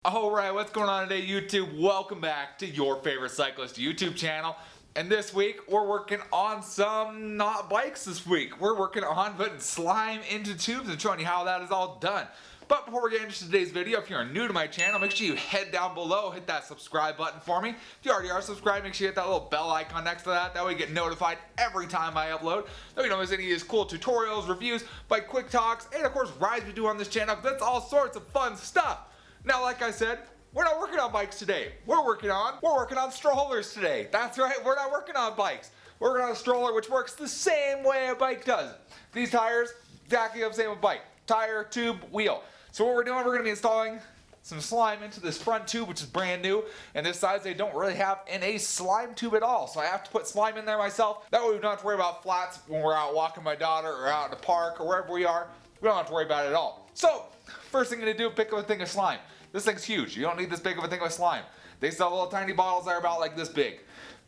Alright, what's going on today, YouTube? Welcome back to your favorite cyclist YouTube channel. And this week, we're working on some not bikes this week. We're working on putting slime into tubes and showing you how that is all done. But before we get into today's video, if you're new to my channel, make sure you head down below, hit that subscribe button for me. If you already are subscribed, make sure you hit that little bell icon next to that. That way you get notified every time I upload. That way you don't miss any of these cool tutorials, reviews, bike quick talks, and of course rides we do on this channel. That's all sorts of fun stuff. Now, like I said, we're not working on bikes today. We're working on strollers today. That's right, we're not working on bikes. We're working on a stroller which works the same way a bike does. These tires, exactly the same as a bike. Tire, tube, wheel. So what we're doing, we're gonna be installing some slime into this front tube, which is brand new. And this size, they don't really have in a slime tube at all. So I have to put slime in there myself. That way we don't have to worry about flats when we're out walking my daughter or out in the park or wherever we are. We don't have to worry about it at all. So, first thing I'm gonna do, pick up a thing of slime. This thing's huge. You don't need this big of a thing of slime. They sell little tiny bottles that are about like this big.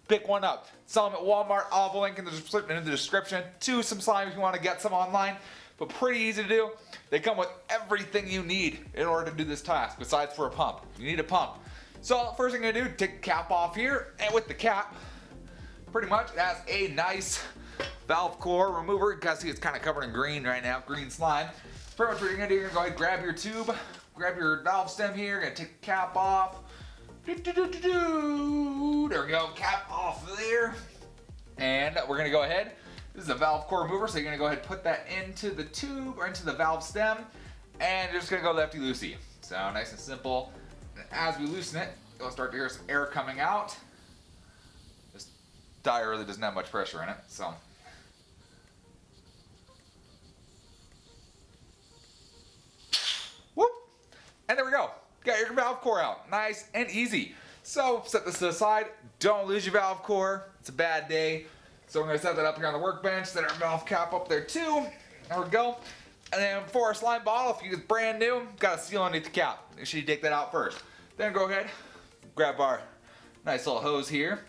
Pick one up. Sell them at Walmart. I'll have a link in the description to some slime if you want to get some online. But pretty easy to do. They come with everything you need in order to do this task, besides for a pump. You need a pump. So first thing I'm gonna do, take the cap off here, and with the cap, pretty much it has a nice valve core remover. You can see it's kind of covered in green right now, green slime. Pretty much what you're gonna do, you're gonna go ahead and grab your tube, grab your valve stem here, gonna take the cap off. There we go, cap off there. And we're gonna go ahead, this is a valve core remover, so you're gonna go ahead and put that into the tube or into the valve stem, and you're just gonna go lefty-loosey. So nice and simple. And as we loosen it, you'll start to hear some air coming out. This tire really doesn't have much pressure in it, so. Whoop! And there we go. Got your valve core out. Nice and easy. So set this to the side. Don't lose your valve core. It's a bad day. So we're going to set that up here on the workbench. Set our valve cap up there too. There we go. And then for our slime bottle, if it's brand new, got a seal underneath the cap. Make sure you take that out first. Then go ahead, grab our nice little hose here.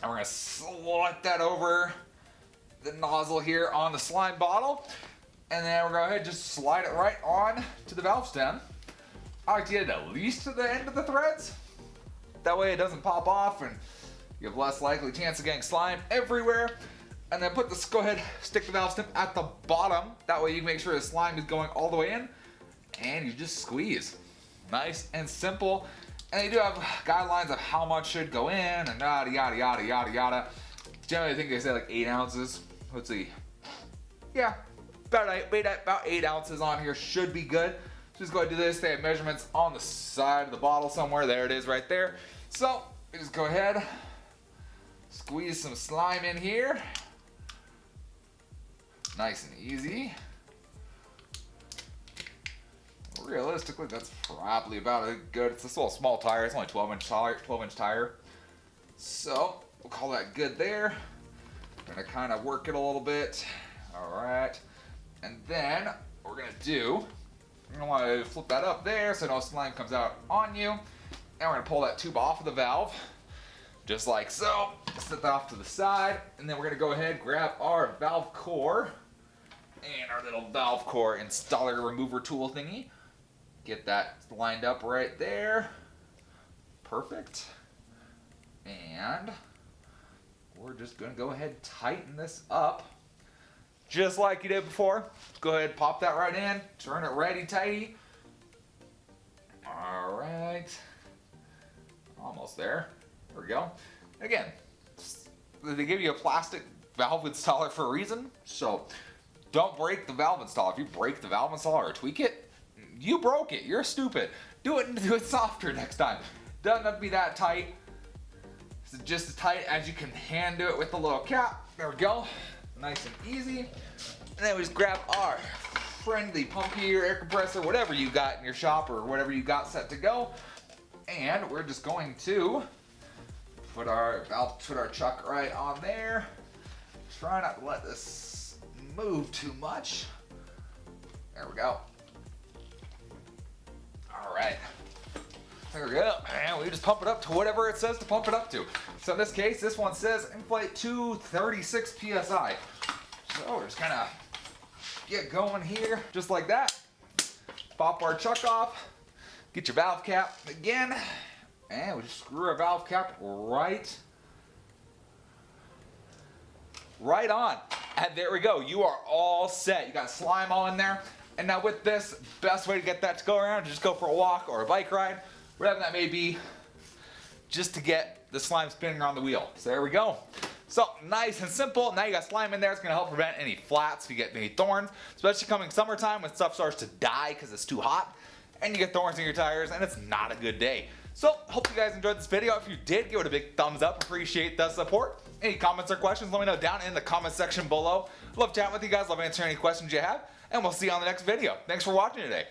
And we're going to slide that over the nozzle here on the slime bottle. And then we're going to go ahead and just slide it right on to the valve stem. I like to get it at least to the end of the threads. That way it doesn't pop off and you have less likely chance of getting slime everywhere. And then go ahead, stick the valve stem at the bottom. That way you can make sure the slime is going all the way in. And you just squeeze. Nice and simple. And they do have guidelines of how much should go in and yada yada yada yada yada. Generally I think they say like 8 ounces. Let's see. Yeah, about 8 ounces on here should be good. Just go ahead and do this. They have measurements on the side of the bottle somewhere. There it is right there. So you just go ahead, squeeze some slime in here. Nice and easy. Realistically, that's probably about as good. It's a little small tire. It's only 12-inch tire. So we'll call that good there. Gonna kind of work it a little bit. All right. And then what we're gonna do, you're gonna want to flip that up there so no slime comes out on you. And we're gonna pull that tube off of the valve, just like so. Set that off to the side, and then we're gonna go ahead, grab our valve core and our little valve core installer remover tool thingy. Get that lined up right there. Perfect. And we're just gonna go ahead and tighten this up. Just like you did before. Go ahead, pop that right in, turn it righty-tighty. All right. Almost there. There we go. Again, they give you a plastic valve installer for a reason, so don't break the valve installer. If you break the valve installer or tweak it, you broke it. You're stupid. Do it softer next time. Doesn't have to be that tight. It's just as tight as you can hand do it with the little cap. There we go. Nice and easy. And then we just grab our friendly pump here, air compressor, whatever you got in your shop or whatever you got set to go. And we're just going to put our chuck right on there. Try not to let this move too much. There we go. All right. There we go. And we just pump it up to whatever it says to pump it up to. So in this case, this one says inflate 236 PSI. So we're just kind of get going here, just like that. Pop our chuck off. Get your valve cap again, and we just screw our valve cap right on. And there we go. You are all set. You got slime all in there. And now with this, best way to get that to go around is just go for a walk or a bike ride, whatever that may be, just to get the slime spinning around the wheel. So there we go. So nice and simple. Now you got slime in there. It's going to help prevent any flats if you get any thorns, especially coming summertime when stuff starts to die because it's too hot and you get thorns in your tires and it's not a good day. So hope you guys enjoyed this video. If you did, give it a big thumbs up. Appreciate the support. Any comments or questions, let me know down in the comment section below. Love chatting with you guys. Love answering any questions you have. And we'll see you on the next video. Thanks for watching today.